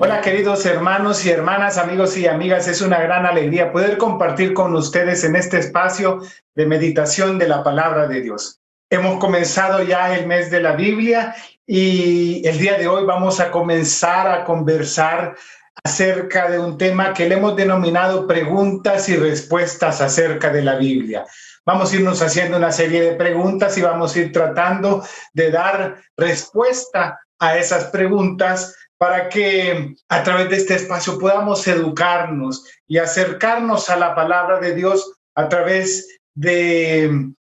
Hola queridos hermanos y hermanas, amigos y amigas, es una gran alegría poder compartir con ustedes en este espacio de meditación de la palabra de Dios. Hemos comenzado ya el mes de la Biblia y el día de hoy vamos a comenzar a conversar acerca de un tema que le hemos denominado preguntas y respuestas acerca de la Biblia. Vamos a irnos haciendo una serie de preguntas y vamos a ir tratando de dar respuesta a esas preguntas para que a través de este espacio podamos educarnos y acercarnos a la palabra de Dios a través de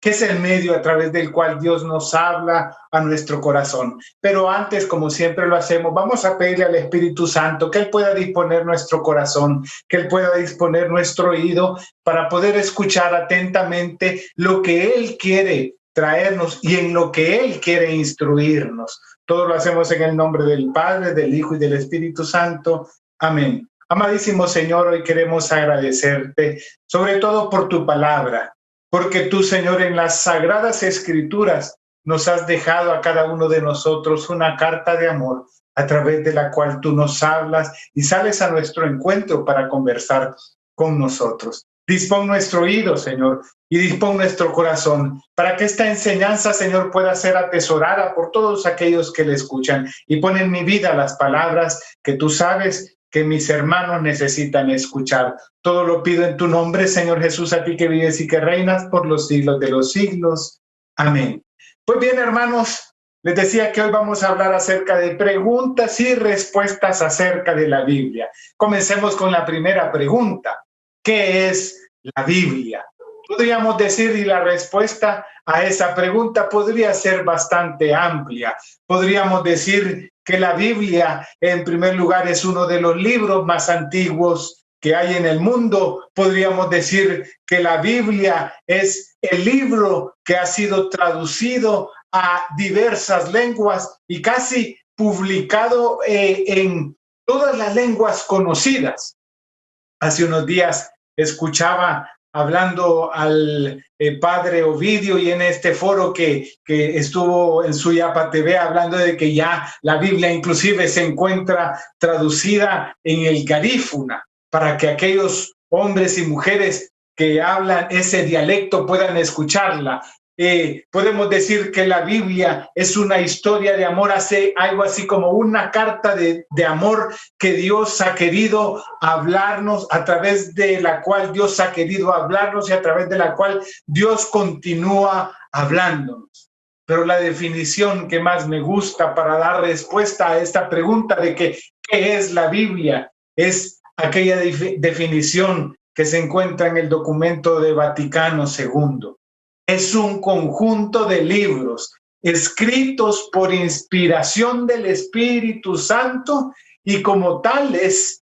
que es el medio a través del cual Dios nos habla a nuestro corazón. Pero antes, como siempre lo hacemos, vamos a pedirle al Espíritu Santo que Él pueda disponer nuestro corazón, que Él pueda disponer nuestro oído para poder escuchar atentamente lo que Él quiere traernos y en lo que Él quiere instruirnos. Todo lo hacemos en el nombre del Padre, del Hijo y del Espíritu Santo. Amén. Amadísimo Señor, hoy queremos agradecerte, sobre todo por tu palabra, porque tú, Señor, en las sagradas escrituras nos has dejado a cada uno de nosotros una carta de amor a través de la cual tú nos hablas y sales a nuestro encuentro para conversar con nosotros. Dispón nuestro oído, Señor, y dispón nuestro corazón para que esta enseñanza, Señor, pueda ser atesorada por todos aquellos que le escuchan y pon en mi vida las palabras que tú sabes que mis hermanos necesitan escuchar. Todo lo pido en tu nombre, Señor Jesús, a ti que vives y que reinas por los siglos de los siglos. Amén. Pues bien, hermanos, les decía que hoy vamos a hablar acerca de preguntas y respuestas acerca de la Biblia. Comencemos con la primera pregunta. ¿Qué es la Biblia? Podríamos decir, y la respuesta a esa pregunta podría ser bastante amplia. Podríamos decir que la Biblia, en primer lugar, es uno de los libros más antiguos que hay en el mundo. Podríamos decir que la Biblia es el libro que ha sido traducido a diversas lenguas y casi publicado en todas las lenguas conocidas. Hace unos días escuchaba hablando al padre Ovidio y en este foro que estuvo en Suyapa TV hablando de que ya la Biblia inclusive se encuentra traducida en el garífuna para que aquellos hombres y mujeres que hablan ese dialecto puedan escucharla. Podemos decir que la Biblia es una historia de amor, hace algo así como una carta de amor que Dios ha querido hablarnos, a través de la cual Dios ha querido hablarnos y a través de la cual Dios continúa hablándonos. Pero la definición que más me gusta para dar respuesta a esta pregunta de que ¿qué es la Biblia? Es aquella definición que se encuentra en el documento de Vaticano II. Es un conjunto de libros escritos por inspiración del Espíritu Santo y como tales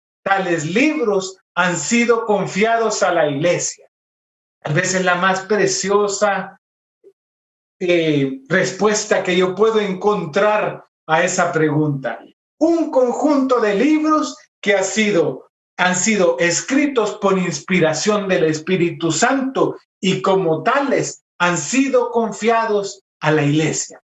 libros han sido confiados a la Iglesia. Tal vez es la más preciosa respuesta que yo puedo encontrar a esa pregunta. Un conjunto de libros que han sido escritos por inspiración del Espíritu Santo y como tales han sido confiados a la Iglesia.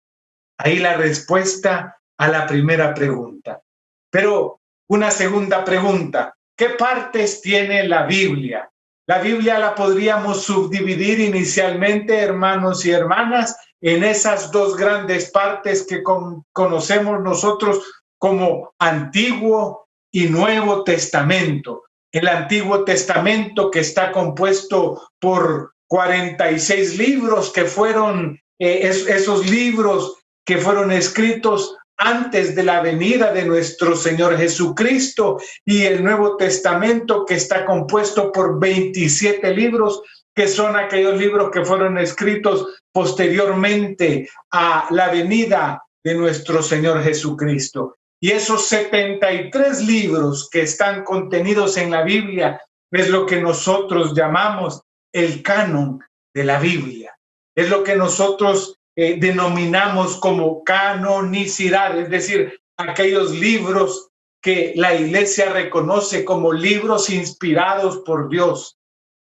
Ahí la respuesta a la primera pregunta. Pero una segunda pregunta, ¿qué partes tiene la Biblia? La Biblia la podríamos subdividir inicialmente, hermanos y hermanas, en esas dos grandes partes que conocemos nosotros como Antiguo y Nuevo Testamento. El Antiguo Testamento, que está compuesto por 46 libros que fueron esos libros que fueron escritos antes de la venida de nuestro Señor Jesucristo, y el Nuevo Testamento, que está compuesto por 27 libros, que son aquellos libros que fueron escritos posteriormente a la venida de nuestro Señor Jesucristo. Y esos 73 libros que están contenidos en la Biblia es lo que nosotros llamamos el canon de la Biblia. Es lo que nosotros denominamos como canonicidad, es decir, aquellos libros que la Iglesia reconoce como libros inspirados por Dios.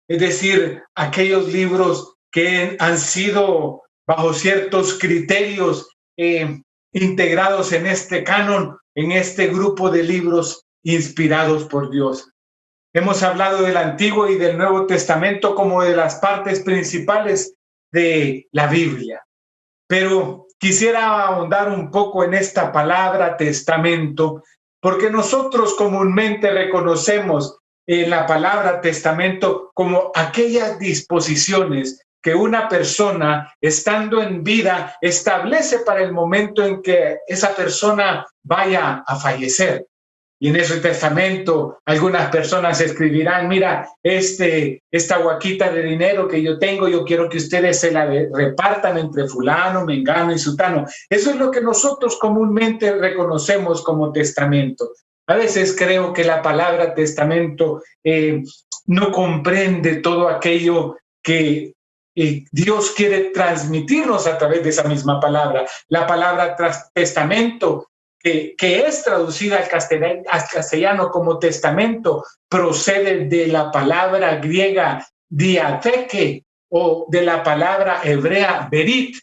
Es decir, aquellos libros que han sido bajo ciertos criterios integrados en este canon, en este grupo de libros inspirados por Dios. Hemos hablado del Antiguo y del Nuevo Testamento como de las partes principales de la Biblia. Pero quisiera ahondar un poco en esta palabra testamento, porque nosotros comúnmente reconocemos en la palabra testamento como aquellas disposiciones que una persona, estando en vida, establece para el momento en que esa persona vaya a fallecer. Y en ese testamento algunas personas escribirán, mira, esta guaquita de dinero que yo tengo, yo quiero que ustedes se la repartan entre fulano, mengano y sutano. Eso es lo que nosotros comúnmente reconocemos como testamento. A veces creo que la palabra testamento no comprende todo aquello que Dios quiere transmitirnos a través de esa misma palabra. La palabra testamento, que es traducida al castellano como testamento, procede de la palabra griega diatheke o de la palabra hebrea berit.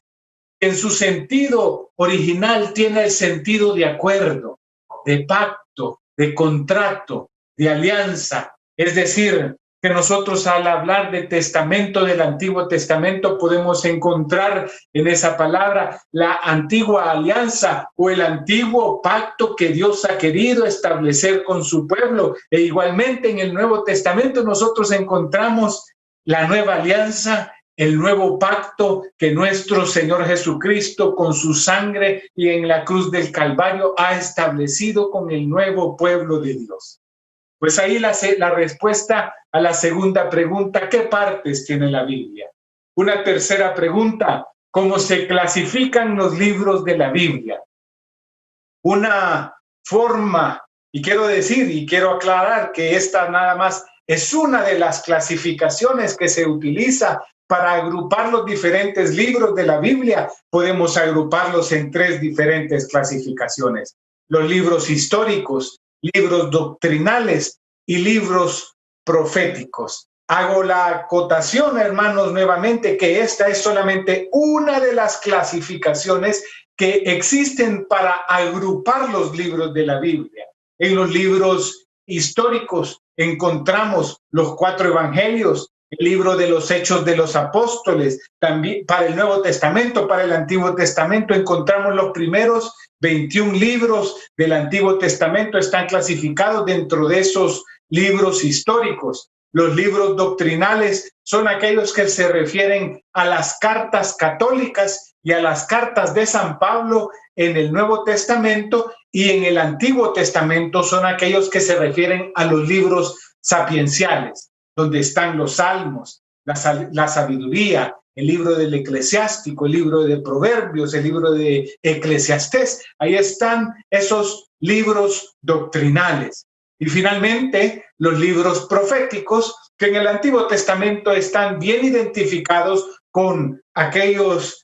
En su sentido original tiene el sentido de acuerdo, de pacto, de contrato, de alianza. Es decir, que nosotros al hablar de testamento del Antiguo Testamento podemos encontrar en esa palabra la antigua alianza o el antiguo pacto que Dios ha querido establecer con su pueblo. E igualmente en el Nuevo Testamento nosotros encontramos la nueva alianza, el nuevo pacto que nuestro Señor Jesucristo con su sangre y en la cruz del Calvario ha establecido con el nuevo pueblo de Dios. Pues ahí la respuesta a la segunda pregunta, ¿qué partes tiene la Biblia? Una tercera pregunta, ¿cómo se clasifican los libros de la Biblia? Una forma, y quiero decir y quiero aclarar que esta nada más es una de las clasificaciones que se utiliza para agrupar los diferentes libros de la Biblia. Podemos agruparlos en tres diferentes clasificaciones: los libros históricos, libros doctrinales y libros proféticos. Hago la acotación, hermanos, nuevamente, que esta es solamente una de las clasificaciones que existen para agrupar los libros de la Biblia. En los libros históricos encontramos los 4 evangelios, el libro de los Hechos de los Apóstoles. También para el Nuevo Testamento, para el Antiguo Testamento, encontramos los primeros 21 libros del Antiguo Testamento están clasificados dentro de esos libros históricos. Los libros doctrinales son aquellos que se refieren a las cartas católicas y a las cartas de San Pablo en el Nuevo Testamento, y en el Antiguo Testamento son aquellos que se refieren a los libros sapienciales, donde están los salmos, la sabiduría, el libro del Eclesiástico, el libro de Proverbios, el libro de Eclesiastés. Ahí están esos libros doctrinales. Y finalmente, los libros proféticos, que en el Antiguo Testamento están bien identificados con aquellos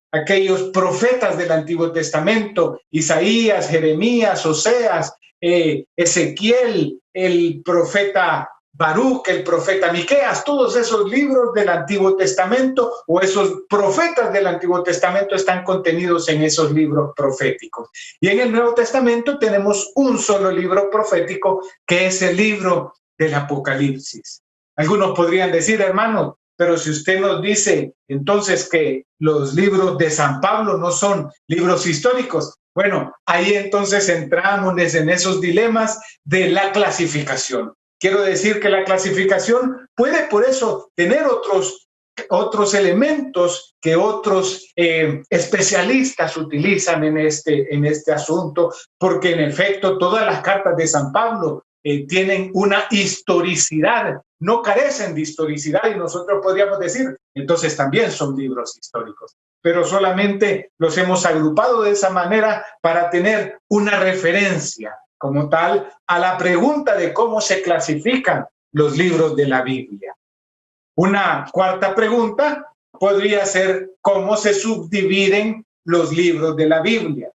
profetas del Antiguo Testamento: Isaías, Jeremías, Oseas, Ezequiel, el profeta Baruch, el profeta Miqueas. Todos esos libros del Antiguo Testamento o esos profetas del Antiguo Testamento están contenidos en esos libros proféticos. Y en el Nuevo Testamento tenemos un solo libro profético, que es el libro del Apocalipsis. Algunos podrían decir, hermano, pero si usted nos dice entonces que los libros de San Pablo no son libros históricos, bueno, ahí entonces entramos en esos dilemas de la clasificación. Quiero decir que la clasificación puede por eso tener otros elementos que otros especialistas utilizan en este asunto, porque en efecto todas las cartas de San Pablo tienen una historicidad, no carecen de historicidad, y nosotros podríamos decir, entonces también son libros históricos, pero solamente los hemos agrupado de esa manera para tener una referencia como tal a la pregunta de cómo se clasifican los libros de la Biblia. Una cuarta pregunta podría ser cómo se subdividen los libros de la Biblia.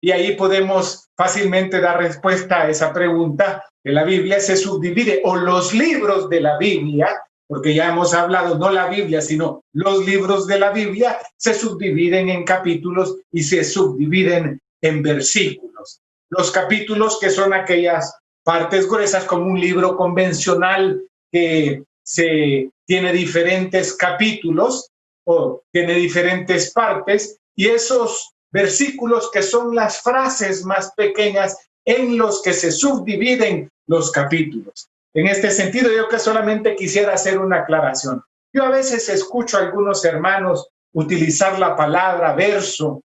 Y ahí podemos fácilmente dar respuesta a esa pregunta. Que la Biblia se subdivide, o los libros de la Biblia, porque ya hemos hablado, no la Biblia, sino los libros de la Biblia, se subdividen en capítulos y se subdividen en versículos. los capítulos, que son aquellas partes gruesas como un libro convencional que tiene diferentes capítulos o tiene diferentes partes, y esos versículos que son las frases más pequeñas en los que se subdividen los capítulos. En este sentido, yo que solamente quisiera hacer una aclaración. Yo a veces escucho a algunos hermanos utilizar la palabra verso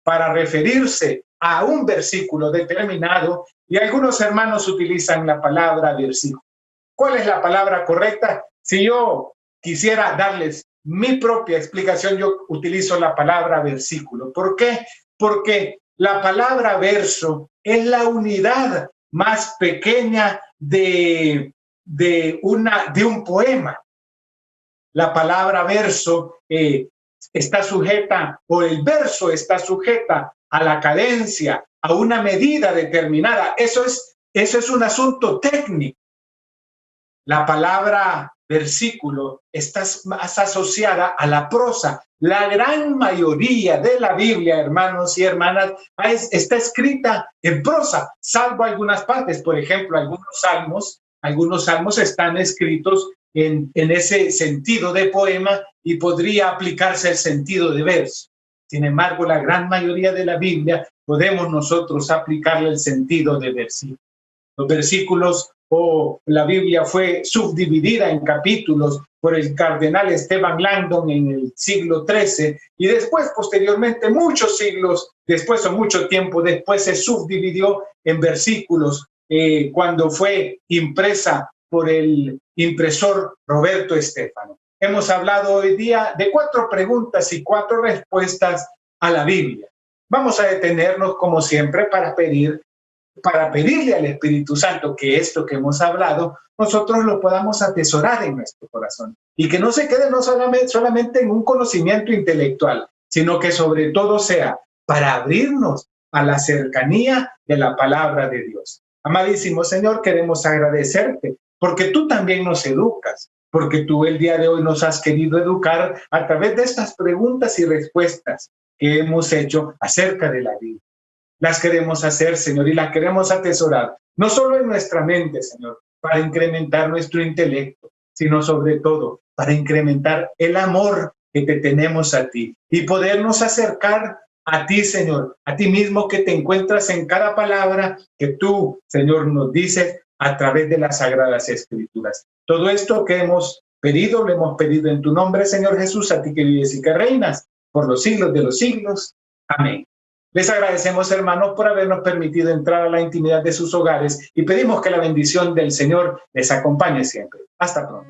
para referirse a un versículo determinado, y algunos hermanos utilizan la palabra versículo. ¿Cuál es la palabra correcta? Si yo quisiera darles mi propia explicación, yo utilizo la palabra versículo. ¿Por qué? Porque la palabra verso es la unidad más pequeña de un poema. La palabra verso está sujeta, o el verso está sujeta a la cadencia, a una medida determinada. Eso es un asunto técnico. La palabra versículo está más asociada a la prosa. La gran mayoría de la Biblia, hermanos y hermanas, está escrita en prosa, salvo algunas partes. Por ejemplo, algunos salmos están escritos en ese sentido de poema y podría aplicarse el sentido de verso. Sin embargo, la gran mayoría de la Biblia podemos nosotros aplicarle el sentido de versículo. Los versículos o la Biblia fue subdividida en capítulos por el cardenal Esteban Langdon en el siglo XIII, y después, posteriormente, muchos siglos después o mucho tiempo después, se subdividió en versículos cuando fue impresa por el impresor Roberto Estefano. Hemos hablado hoy día de 4 preguntas y 4 respuestas a la Biblia. Vamos a detenernos, como siempre, para pedirle al Espíritu Santo que esto que hemos hablado, nosotros lo podamos atesorar en nuestro corazón y que no se quede no solamente en un conocimiento intelectual, sino que sobre todo sea para abrirnos a la cercanía de la palabra de Dios. Amadísimo Señor, queremos agradecerte porque tú también nos educas, porque tú el día de hoy nos has querido educar a través de estas preguntas y respuestas que hemos hecho acerca de la Biblia. Las queremos hacer, Señor, y las queremos atesorar, no solo en nuestra mente, Señor, para incrementar nuestro intelecto, sino sobre todo para incrementar el amor que te tenemos a ti y podernos acercar a ti, Señor, a ti mismo que te encuentras en cada palabra que tú, Señor, nos dices a través de las Sagradas Escrituras. Todo esto que hemos pedido, lo hemos pedido en tu nombre, Señor Jesús, a ti que vives y que reinas por los siglos de los siglos. Amén. Les agradecemos, hermanos, por habernos permitido entrar a la intimidad de sus hogares y pedimos que la bendición del Señor les acompañe siempre. Hasta pronto.